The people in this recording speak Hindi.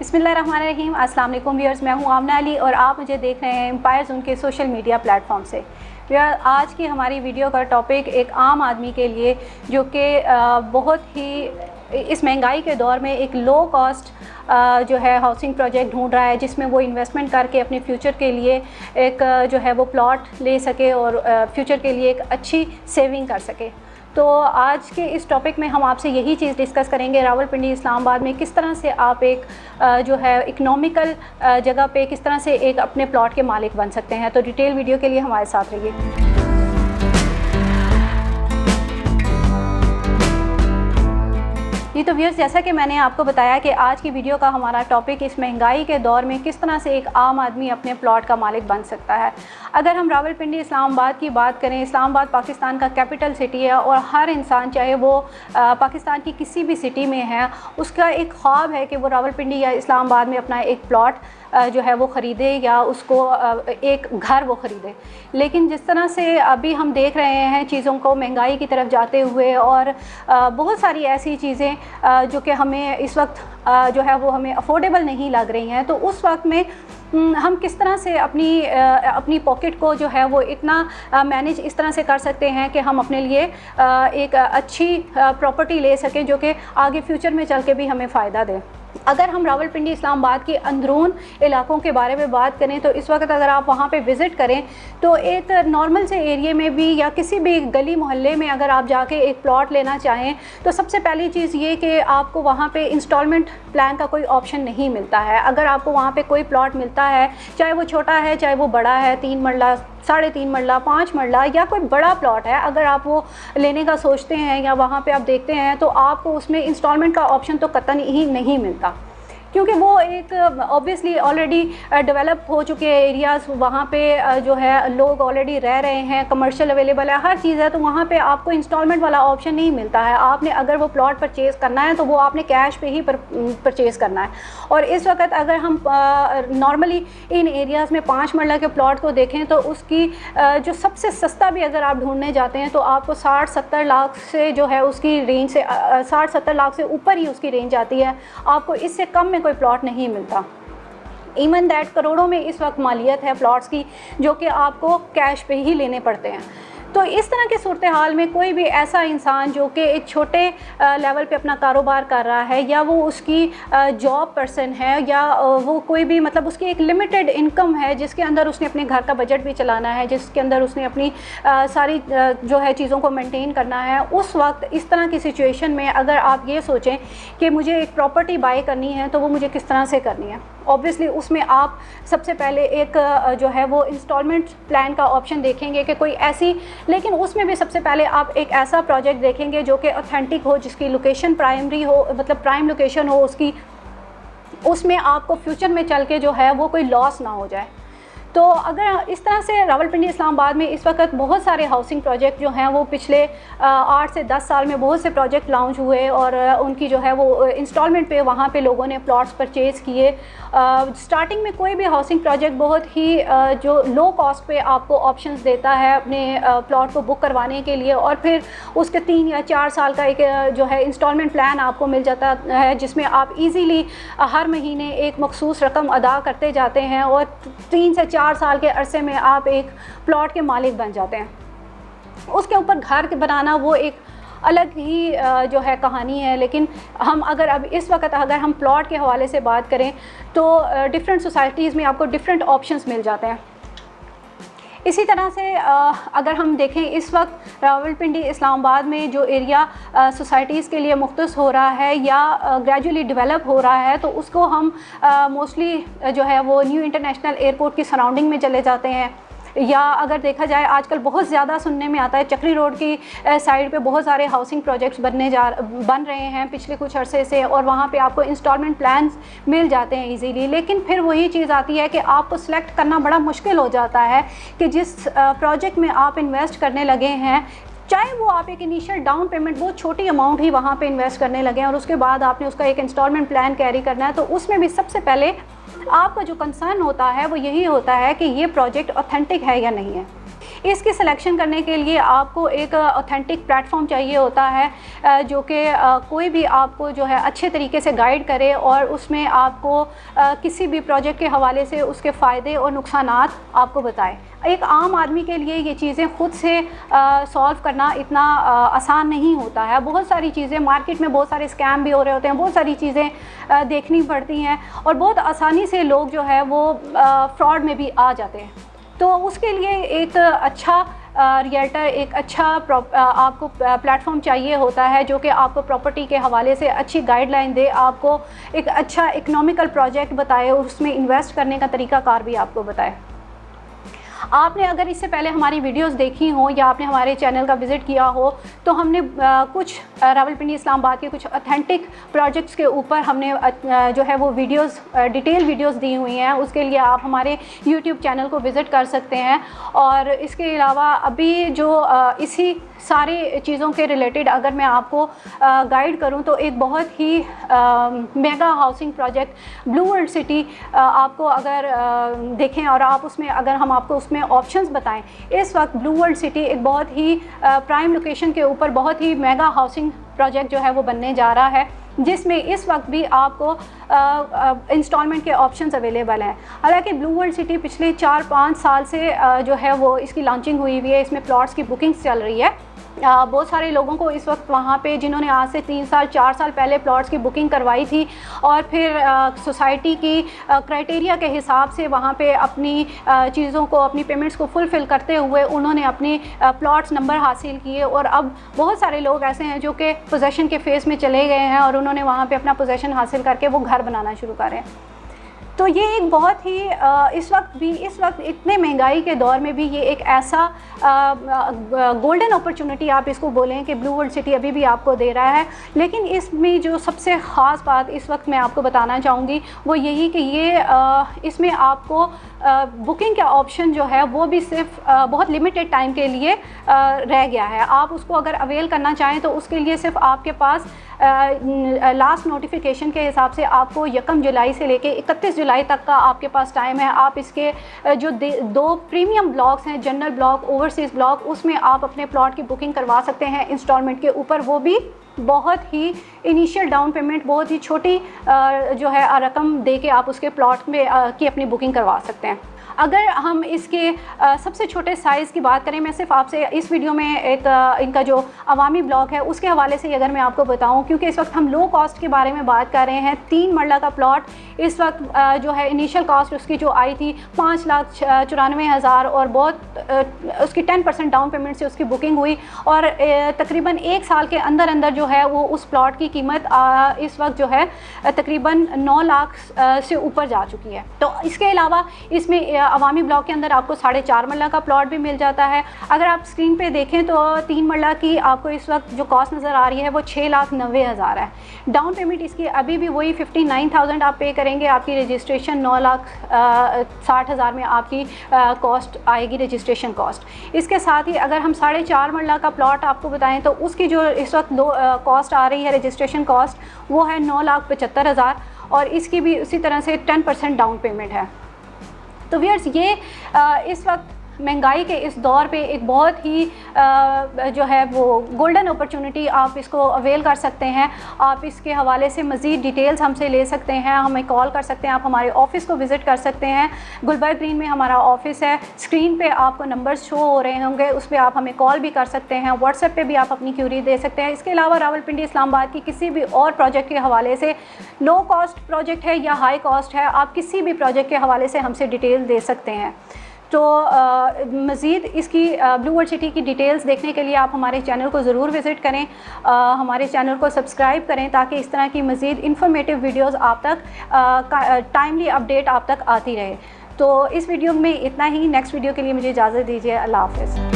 बिस्मिल्लाहिर्रहमानिर्रहीम। अस्सलाम वालेकुम व्यूअर्स, मैं हूं आमना अली और आप मुझे देख रहे हैं एम्पायर ज़ोन के सोशल मीडिया प्लेटफॉर्म से। आज की हमारी वीडियो का टॉपिक एक आम आदमी के लिए जो कि बहुत ही इस महंगाई के दौर में एक लो कॉस्ट जो है हाउसिंग प्रोजेक्ट ढूंढ रहा है जिसमें वो इन्वेस्टमेंट करके अपने फ्यूचर के लिए एक जो है वो प्लॉट ले सके और फ्यूचर के लिए एक अच्छी सेविंग कर सके। तो आज के इस टॉपिक में हम आपसे यही चीज़ डिस्कस करेंगे, रावलपिंडी इस्लामाबाद में किस तरह से आप एक जो है इकोनॉमिकल जगह पे किस तरह से एक अपने प्लॉट के मालिक बन सकते हैं। तो डिटेल वीडियो के लिए हमारे साथ रहिए। जी तो व्यूअर्स, जैसा कि मैंने आपको बताया कि आज की वीडियो का हमारा टॉपिक इस महंगाई के दौर में किस तरह से एक आम आदमी अपने प्लॉट का मालिक बन सकता है। अगर हम रावलपिंडी इस्लामाबाद की बात करें, इस्लामाबाद पाकिस्तान का कैपिटल सिटी है और हर इंसान चाहे वो पाकिस्तान की किसी भी सिटी में है, उसका एक ख्वाब है कि वो रावलपिंडी या इस्लामाबाद में अपना एक प्लॉट जो है वो ख़रीदे या उसको एक घर वो ख़रीदे। लेकिन जिस तरह से अभी हम देख रहे हैं चीज़ों को महंगाई की तरफ जाते हुए और बहुत सारी ऐसी चीज़ें जो कि हमें इस वक्त जो है वो हमें अफोर्डेबल नहीं लग रही हैं, तो उस वक्त में हम किस तरह से अपनी पॉकेट को जो है वो इतना मैनेज इस तरह से कर सकते हैं कि हम अपने लिए एक अच्छी प्रॉपर्टी ले सकें जो कि आगे फ्यूचर में चल के भी हमें फ़ायदा दे। अगर हम रावलपिंडी इस्लामाबाद के अंदरून इलाकों के बारे में बात करें तो इस वक्त अगर आप वहाँ पे विज़िट करें तो एक नॉर्मल से एरिया में भी या किसी भी गली मोहल्ले में अगर आप जाके एक प्लॉट लेना चाहें तो सबसे पहली चीज़ ये कि आपको वहाँ पे इंस्टॉलमेंट प्लान का कोई ऑप्शन नहीं मिलता है। अगर आपको वहाँ पे कोई प्लॉट मिलता है, चाहे वो छोटा है चाहे वो बड़ा है, 3 मरला 3.5 मरला 5 मरला या कोई बड़ा प्लॉट है, अगर आप वो लेने का सोचते हैं या वहाँ पे आप देखते हैं तो आपको उसमें इंस्टॉलमेंट का ऑप्शन तो कतई ही नहीं मिलता, क्योंकि वो एक ऑब्वियसली ऑलरेडी डेवलप हो चुके एरियाज़, वहाँ पे जो है लोग ऑलरेडी रह रहे हैं, कमर्शियल अवेलेबल है, हर चीज़ है, तो वहाँ पे आपको इंस्टॉलमेंट वाला ऑप्शन नहीं मिलता है। आपने अगर वो प्लॉट परचेज़ करना है तो वो आपने कैश पे ही परचेज़ करना है। और इस वक्त अगर हम नॉर्मली इन एरियाज़ में 5 मरला के प्लॉट को देखें तो उसकी जो सबसे सस्ता भी अगर आप ढूंढने जाते हैं तो आपको 60-70 लाख से जो है उसकी रेंज से 60-70 लाख से ऊपर ही उसकी रेंज आती है। आपको इससे कम में कोई प्लॉट नहीं मिलता। इवन दैट करोड़ों में इस वक्त मालियत है प्लॉट्स की जो कि आपको कैश पे ही लेने पड़ते हैं। तो इस तरह की सूरत हाल में कोई भी ऐसा इंसान जो कि एक छोटे लेवल पे अपना कारोबार कर रहा है या वो उसकी जॉब पर्सन है या वो कोई भी मतलब उसकी एक लिमिटेड इनकम है जिसके अंदर उसने अपने घर का बजट भी चलाना है, जिसके अंदर उसने अपनी सारी जो है चीज़ों को मेंटेन करना है, उस वक्त इस तरह की सिचुएशन में अगर आप ये सोचें कि मुझे एक प्रॉपर्टी बाय करनी है तो वो मुझे किस तरह से करनी है, ऑब्वियसली उसमें आप सबसे पहले एक जो है वो इंस्टॉलमेंट प्लान का ऑप्शन देखेंगे कि कोई ऐसी, लेकिन उसमें भी सबसे पहले आप एक ऐसा प्रोजेक्ट देखेंगे जो कि ऑथेंटिक हो, जिसकी लोकेशन प्राइमरी हो, मतलब प्राइम लोकेशन हो उसकी, उसमें आपको फ्यूचर में चल के जो है वो कोई लॉस ना हो जाए। तो अगर इस तरह से रावलपिंडी इस्लामाबाद में इस वक्त बहुत सारे हाउसिंग प्रोजेक्ट जो हैं वो पिछले 8 से 10 साल में बहुत से प्रोजेक्ट लॉन्च हुए और उनकी जो है वो इंस्टॉलमेंट पे वहाँ पे लोगों ने प्लॉट्स परचेज़ किए। स्टार्टिंग में कोई भी हाउसिंग प्रोजेक्ट बहुत ही जो लो कॉस्ट पे आपको ऑप्शंस देता है अपने प्लॉट को बुक करवाने के लिए, और फिर उसके 3 या 4 साल का एक जो है इंस्टॉलमेंट प्लान आपको मिल जाता है जिसमें आप ईज़िली हर महीने एक मखसूस रकम अदा करते जाते हैं और 3 से 4 साल के अरसे में आप एक प्लॉट के मालिक बन जाते हैं। उसके ऊपर घर बनाना वो एक अलग ही जो है कहानी है। लेकिन हम अगर अब इस वक्त अगर हम प्लॉट के हवाले से बात करें तो डिफरेंट सोसाइटीज़ में आपको डिफरेंट ऑप्शंस मिल जाते हैं। इसी तरह से अगर हम देखें इस वक्त रावलपिंडी इस्लामाबाद में जो एरिया सोसाइटीज़ के लिए मुख्तस हो रहा है या ग्रेजुअली डेवलप हो रहा है तो उसको हम मोस्टली जो है वो न्यू इंटरनेशनल एयरपोर्ट की सराउंडिंग में चले जाते हैं, या अगर देखा जाए आजकल बहुत ज़्यादा सुनने में आता है चक्री रोड की साइड पे बहुत सारे हाउसिंग प्रोजेक्ट्स बन रहे हैं पिछले कुछ अरसे से, और वहाँ पे आपको इंस्टॉलमेंट प्लान्स मिल जाते हैं इजीली। लेकिन फिर वही चीज़ आती है कि आपको सिलेक्ट करना बड़ा मुश्किल हो जाता है कि जिस प्रोजेक्ट में आप इन्वेस्ट करने लगे हैं, चाहे वो आप एक इनिशियल डाउन पेमेंट बहुत छोटी अमाउंट ही वहाँ पे इन्वेस्ट करने लगे और उसके बाद आपने उसका एक इंस्टॉलमेंट प्लान कैरी करना है, तो उसमें भी सबसे पहले आपका जो कंसर्न होता है वो यही होता है कि ये प्रोजेक्ट ऑथेंटिक है या नहीं है। इसकी सिलेक्शन करने के लिए आपको एक ऑथेंटिक प्लेटफॉर्म चाहिए होता है जो कि कोई भी आपको जो है अच्छे तरीके से गाइड करे और उसमें आपको किसी भी प्रोजेक्ट के हवाले से उसके फ़ायदे और नुकसानात आपको बताए। एक आम आदमी के लिए ये चीज़ें ख़ुद से सॉल्व करना इतना आसान नहीं होता है। बहुत सारी चीज़ें मार्केट में, बहुत सारे स्कैम भी हो रहे होते हैं, बहुत सारी चीज़ें देखनी पड़ती हैं और बहुत आसानी से लोग जो है वो फ्रॉड में भी आ जाते हैं। तो उसके लिए एक अच्छा रियल्टर, एक अच्छा आपको प्लेटफॉर्म चाहिए होता है जो कि आपको प्रॉपर्टी के हवाले से अच्छी गाइडलाइन दे, आपको एक अच्छा इकोनॉमिकल प्रोजेक्ट बताए और उसमें इन्वेस्ट करने का तरीक़ाकार भी आपको बताए। आपने अगर इससे पहले हमारी वीडियोस देखी हो या आपने हमारे चैनल का विज़िट किया हो तो हमने कुछ रावलपिंडी इस्लामाबाद के कुछ ऑथेंटिक प्रोजेक्ट्स के ऊपर हमने जो है वो वीडियोस, डिटेल वीडियोस दी हुई हैं। उसके लिए आप हमारे यूट्यूब चैनल को विज़िट कर सकते हैं। और इसके अलावा अभी जो इसी सारी चीज़ों के रिलेटेड अगर मैं आपको गाइड करूं तो एक बहुत ही mega housing project blue world city आपको अगर देखें और आप उसमें अगर हम आपको उसमें ऑप्शंस बताएं, इस वक्त ब्लू वर्ल्ड सिटी एक बहुत ही प्राइम लोकेशन के ऊपर बहुत ही मेगा हाउसिंग प्रोजेक्ट जो है वो बनने जा रहा है, जिसमें इस वक्त भी आपको इंस्टॉलमेंट के ऑप्शंस अवेलेबल हैं। हालांकि ब्लू वर्ल्ड सिटी पिछले 4-5 साल से जो है वो इसकी लॉन्चिंग हुई है, इसमें प्लॉट्स की बुकिंग्स चल रही है। बहुत सारे लोगों को इस वक्त वहाँ पे जिन्होंने आज से 3 साल 4 साल पहले प्लॉट्स की बुकिंग करवाई थी और फिर सोसाइटी की क्राइटेरिया के हिसाब से वहाँ पे अपनी चीज़ों को, अपनी पेमेंट्स को फुलफ़िल करते हुए उन्होंने अपनी प्लॉट्स नंबर हासिल किए और अब बहुत सारे लोग ऐसे हैं जो कि पोजेसन के फेज़ में चले गए हैं और उन्होंने वहाँ पर अपना पोजेसन हासिल करके वो घर बनाना शुरू करें। तो ये एक बहुत ही इस वक्त इतने महंगाई के दौर में भी ये एक ऐसा गोल्डन अपॉर्चुनिटी आप इसको बोलें कि ब्लू वर्ल्ड सिटी अभी भी आपको दे रहा है। लेकिन इसमें जो सबसे ख़ास बात इस वक्त मैं आपको बताना चाहूँगी वो यही कि ये इसमें आपको बुकिंग का ऑप्शन जो है वो भी सिर्फ बहुत लिमिटेड टाइम के लिए रह गया है। आप उसको अगर अवेल करना चाहें तो उसके लिए सिर्फ आपके पास लास्ट नोटिफिकेशन के हिसाब से आपको 1 जुलाई से लेके 31 जुलाई तक का आपके पास टाइम है। आप इसके जो 2 प्रीमियम ब्लॉक्स हैं, जनरल ब्लॉक, ओवरसीज़ ब्लॉक, उसमें आप अपने प्लॉट की बुकिंग करवा सकते हैं इंस्टॉलमेंट के ऊपर, वो भी बहुत ही इनिशियल डाउन पेमेंट, बहुत ही छोटी जो है रकम दे के आप उसके प्लॉट में की अपनी बुकिंग करवा सकते हैं। अगर हम इसके सबसे छोटे साइज़ की बात करें, मैं सिर्फ आपसे इस वीडियो में एक इनका जो अवामी ब्लॉक है उसके हवाले से अगर मैं आपको बताऊं, क्योंकि इस वक्त हम लो कॉस्ट के बारे में बात कर रहे हैं। 3 मरला का प्लॉट इस वक्त जो है इनिशियल कॉस्ट उसकी जो आई थी 5,94,000 और बहुत उसकी 10% डाउन पेमेंट से उसकी बुकिंग हुई और तकरीबन 1 साल के अंदर अंदर जो है वो उस प्लॉट की कीमत इस वक्त जो है तकरीबन 9 लाख से ऊपर जा चुकी है। तो इसके अलावा इसमें अवामी ब्लॉक के अंदर आपको 4.5 मरला का प्लॉट भी मिल जाता है। अगर आप स्क्रीन पे देखें तो 3 मरला की आपको इस वक्त जो कॉस्ट नज़र आ रही है वो 6,90,000 है। डाउन पेमेंट इसकी अभी भी वही 59,000 आप पे करेंगे। आपकी रजिस्ट्रेशन 9,60,000 में आपकी कॉस्ट आएगी, रजिस्ट्रेशन कॉस्ट। इसके साथ ही अगर हम 4.5 मरला का प्लॉट आपको बताएं तो उसकी जो इस वक्त कॉस्ट आ रही है रजिस्ट्रेशन कॉस्ट वो है 9,75,000 और इसकी भी उसी तरह से 10% डाउन पेमेंट है। तो व्यूअर्स ये इस वक्त महंगाई के इस दौर पे एक बहुत ही जो है वो गोल्डन अपॉर्चुनिटी आप इसको अवेल कर सकते हैं। आप इसके हवाले से मज़ीद डिटेल्स हमसे ले सकते हैं, हमें कॉल कर सकते हैं, आप हमारे ऑफ़िस को विज़िट कर सकते हैं। गुलबर्ग ग्रीन में हमारा ऑफ़िस है। स्क्रीन पे आपको नंबर्स शो हो रहे होंगे, उस पर आप हमें कॉल भी कर सकते हैं। व्हाट्सएप पे भी आप अपनी क्यूरी दे सकते हैं। इसके अलावा रावलपिंडी इस्लामाबाद की किसी भी और प्रोजेक्ट के हवाले से, लो कॉस्ट प्रोजेक्ट है या हाई कॉस्ट है, आप किसी भी प्रोजेक्ट के हवाले से हमसे डिटेल दे सकते हैं। तो मज़ीद इसकी ब्लू वर्ल्ड सिटी की डिटेल्स देखने के लिए आप हमारे चैनल को ज़रूर विज़िट करें, हमारे चैनल को सब्सक्राइब करें ताकि इस तरह की मज़ीद इन्फॉर्मेटिव वीडियोस आप तक टाइमली अपडेट आप तक आती रहे। तो इस वीडियो में इतना ही। नेक्स्ट वीडियो के लिए मुझे इजाज़त दीजिए। अल्लाह हाफ़िज़।